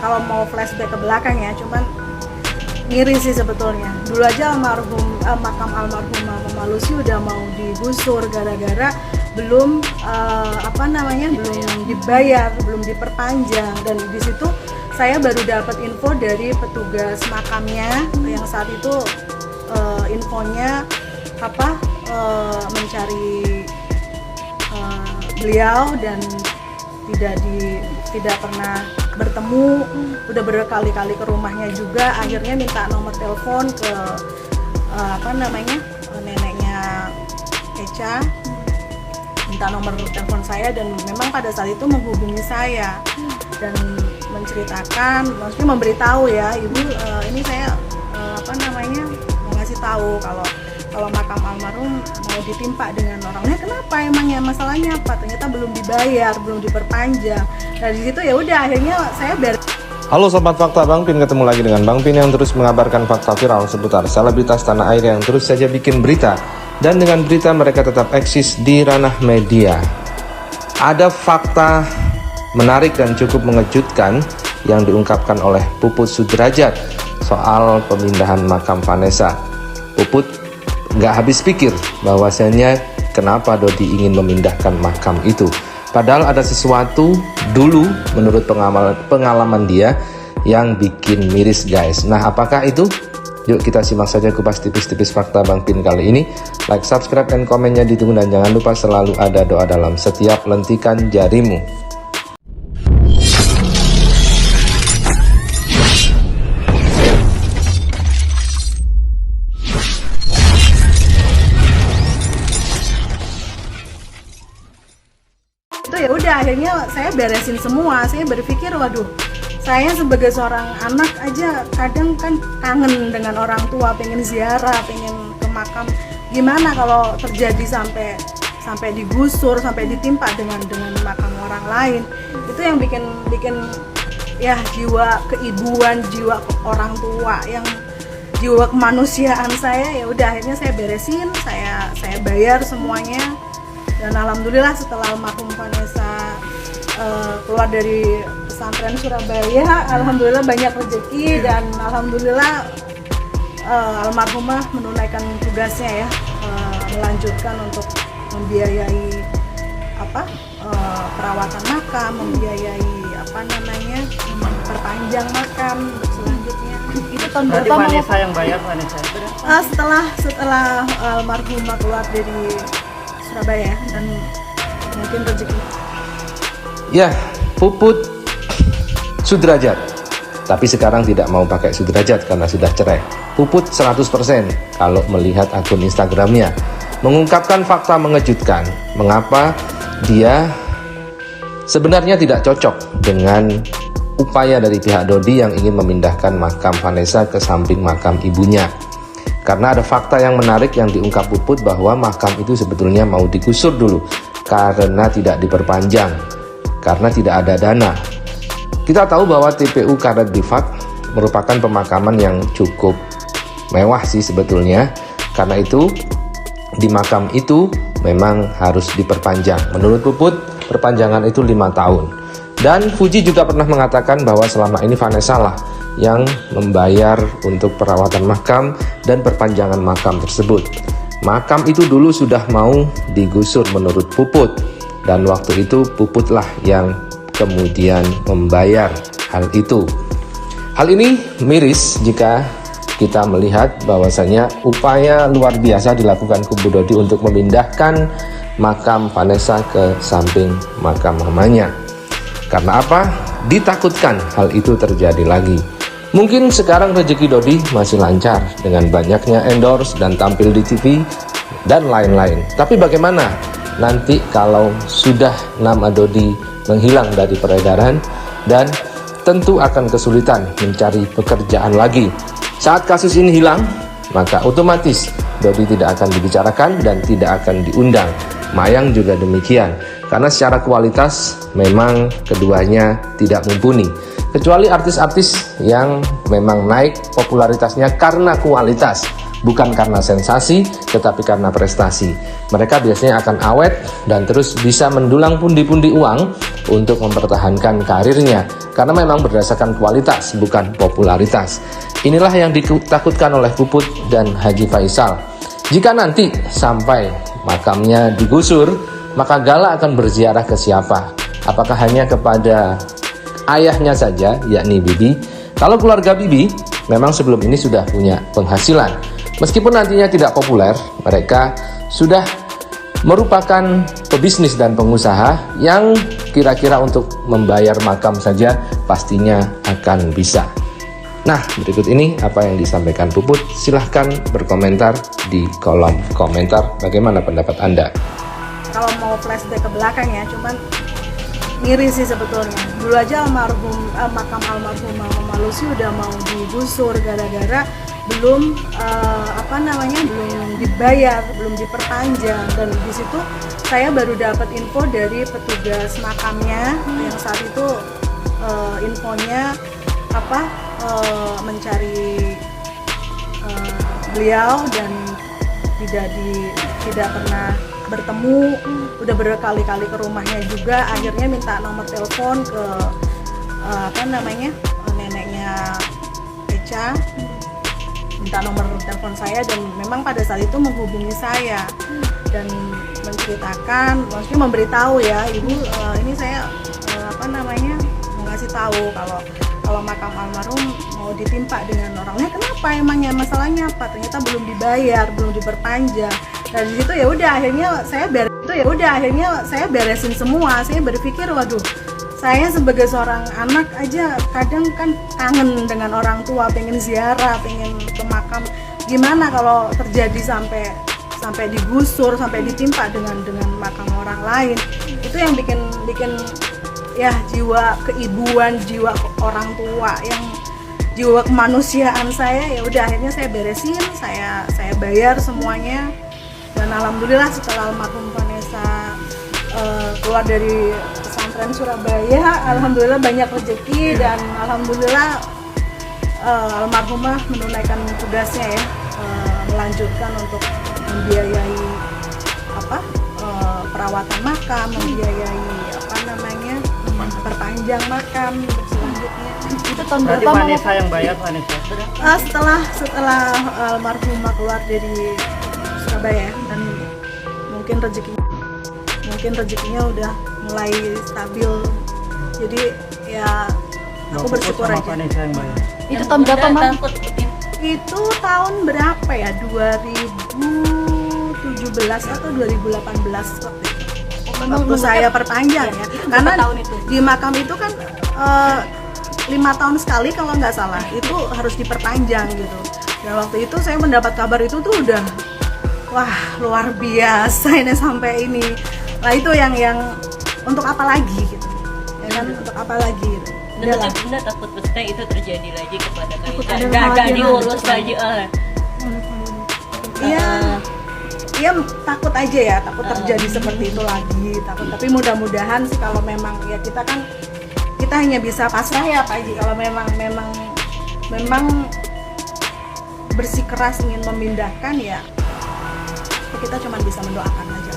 kalau mau flashback ke belakang ya, cuman miris sih sebetulnya. Dulu aja makam almarhumah Mama Lucy udah mau digusur gara-gara belum belum dibayar, belum diperpanjang. Dan di situ saya baru dapat info dari petugas makamnya yang saat itu infonya mencari beliau dan tidak pernah bertemu, udah berkali-kali ke rumahnya juga, akhirnya minta nomor telepon ke neneknya Echa, minta nomor telepon saya, dan memang pada saat itu menghubungi saya dan menceritakan, maksudnya memberitahu ya, ibu ini saya mau ngasih tahu kalau makam almarhum mau ditimpa dengan orangnya. Kenapa emangnya, masalahnya apa? Ternyata belum dibayar, belum diperpanjang. Dari situ ya udah akhirnya saya Halo Sobat Fakta, Bang Pin ketemu lagi dengan Bang Pin yang terus mengabarkan fakta viral seputar selebritas tanah air yang terus saja bikin berita. Dan dengan berita mereka tetap eksis di ranah media. Ada fakta menarik dan cukup mengejutkan yang diungkapkan oleh Puput Sudrajat soal pemindahan makam Vanessa. Puput nggak habis pikir bahwasanya kenapa Dodi ingin memindahkan makam itu. Padahal ada sesuatu dulu menurut pengalaman dia yang bikin miris guys. Nah apakah itu? Yuk kita simak saja kupas tipis-tipis fakta Bang Pin kali ini. Like, subscribe, dan komennya ditunggu, dan jangan lupa selalu ada doa dalam setiap lentikan jarimu. itu ya udah akhirnya saya beresin semua. Saya berpikir waduh, saya sebagai seorang anak aja kadang kan kangen dengan orang tua, pengen ziarah, pengen ke makam. Gimana kalau terjadi sampai digusur, sampai ditimpa dengan makam orang lain. Itu yang bikin ya jiwa keibuan, jiwa orang tua, yang jiwa kemanusiaan saya. Ya udah akhirnya saya beresin, saya bayar semuanya. Dan alhamdulillah setelah almarhum Vanessa keluar dari pesantren Surabaya, alhamdulillah banyak rezeki, dan alhamdulillah almarhumah menunaikan tugasnya ya, melanjutkan untuk membiayai perawatan makam, membiayai perpanjang makam untuk selanjutnya. Itu tahun berapa? Vanessa yang bayar, Vanessa itu setelah almarhumah keluar dari Surabaya, dan mungkin rezeki. Ya, Puput Sudrajat. Tapi sekarang tidak mau pakai Sudrajat karena sudah cerai. Puput 100% kalau melihat akun Instagramnya mengungkapkan fakta mengejutkan mengapa dia sebenarnya tidak cocok dengan upaya dari pihak Dodi yang ingin memindahkan makam Vanessa ke samping makam ibunya. Karena ada fakta yang menarik yang diungkap Puput bahwa makam itu sebetulnya mau digusur dulu karena tidak diperpanjang, karena tidak ada dana. Kita tahu bahwa TPU Karet Bifak merupakan pemakaman yang cukup mewah sih sebetulnya. Karena itu di makam itu memang harus diperpanjang. Menurut Puput, perpanjangan itu 5 tahun. Dan Fuji juga pernah mengatakan bahwa selama ini Vanessa lah yang membayar untuk perawatan makam dan perpanjangan makam tersebut. Makam itu dulu sudah mau digusur menurut Puput, dan waktu itu Puputlah yang kemudian membayar hal itu. Hal ini miris jika kita melihat bahwasanya upaya luar biasa dilakukan kubu Dodi untuk memindahkan makam Vanessa ke samping makam mamanya. Karena apa? Ditakutkan hal itu terjadi lagi. Mungkin sekarang rezeki Dodi masih lancar dengan banyaknya endorse dan tampil di TV dan lain-lain. Tapi bagaimana nanti kalau sudah nama Dodi menghilang dari peredaran dan tentu akan kesulitan mencari pekerjaan lagi. Saat kasus ini hilang, maka otomatis Dodi tidak akan dibicarakan dan tidak akan diundang. Mayang juga demikian, karena secara kualitas memang keduanya tidak mumpuni. Kecuali artis-artis yang memang naik popularitasnya karena kualitas, bukan karena sensasi, tetapi karena prestasi. Mereka biasanya akan awet dan terus bisa mendulang pundi-pundi uang untuk mempertahankan karirnya, karena memang berdasarkan kualitas, bukan popularitas. Inilah yang ditakutkan oleh Puput dan Haji Faisal. Jika nanti sampai makamnya digusur, maka Gala akan berziarah ke siapa? Apakah hanya kepada ayahnya saja, yakni Bibi? Kalau keluarga Bibi memang sebelum ini sudah punya penghasilan. Meskipun nantinya tidak populer, mereka sudah merupakan pebisnis dan pengusaha yang kira-kira untuk membayar makam saja pastinya akan bisa. Nah, berikut ini apa yang disampaikan Puput. Silahkan berkomentar di kolom komentar bagaimana pendapat Anda. Kalau mau flashback ke belakang ya, cuman miris sih sebetulnya. Dulu aja makam almarhumah Mama Lucy udah mau digusur gara-gara belum belum dibayar, belum diperpanjang. Dan di situ saya baru dapat info dari petugas makamnya yang saat itu infonya mencari beliau dan tidak pernah bertemu, udah berkali-kali ke rumahnya juga. Akhirnya minta nomor telepon ke neneknya Echa, minta nomor telepon saya, dan memang pada saat itu menghubungi saya dan menceritakan, maksudnya memberitahu ya, ibu ini saya mau ngasih tahu kalau makam almarhum mau ditimpa dengan orangnya. Kenapa emangnya, masalahnya apa? Ternyata belum dibayar, belum diperpanjang. Dan di situ ya udah akhirnya saya beresin semua. Saya berpikir, waduh, saya sebagai seorang anak aja kadang kan kangen dengan orang tua, pengen ziarah, pengen ke makam. Gimana kalau terjadi sampai digusur, sampai ditimpa dengan makam orang lain? Itu yang bikin ya jiwa keibuan, jiwa orang tua, yang jiwa kemanusiaan saya, ya udah akhirnya saya beresin, saya bayar semuanya. Dan alhamdulillah setelah almarhum Vanessa keluar dari pesantren Surabaya, alhamdulillah banyak rezeki, dan alhamdulillah almarhumah menunaikan tugasnya ya, melanjutkan untuk membiayai perawatan makam, membiayai perpanjang makam selanjutnya. Itu tahun Berarti berapa? Vanessa yang bayar, Vanessa? Setelah almarhumah keluar dari Surabaya, dan mungkin rezekinya udah mulai stabil, jadi ya aku bersyukur aja. Vanessa yang bayar. Itu tahun berapa, Mam? Itu tahun berapa ya, 2017 atau 2018 waktu itu. Waktu saya perpanjang ya, karena di makam itu kan 5 tahun sekali kalau nggak salah, itu harus diperpanjang gitu. Dan waktu itu saya mendapat kabar itu tuh udah, wah luar biasa ini sampai ini. Nah itu yang untuk apa lagi gitu, ya kan, untuk apa lagi gitu. Bunda takut pesta itu terjadi lagi kepada kalian, gak diurus lagi. Iya takut aja ya, takut terjadi seperti itu lagi, takut. Tapi mudah-mudahan sih, kalau memang ya kita hanya bisa pasrah ya Pak Haji. Kalau memang bersikeras ingin memindahkan, ya kita cuma bisa mendoakan aja.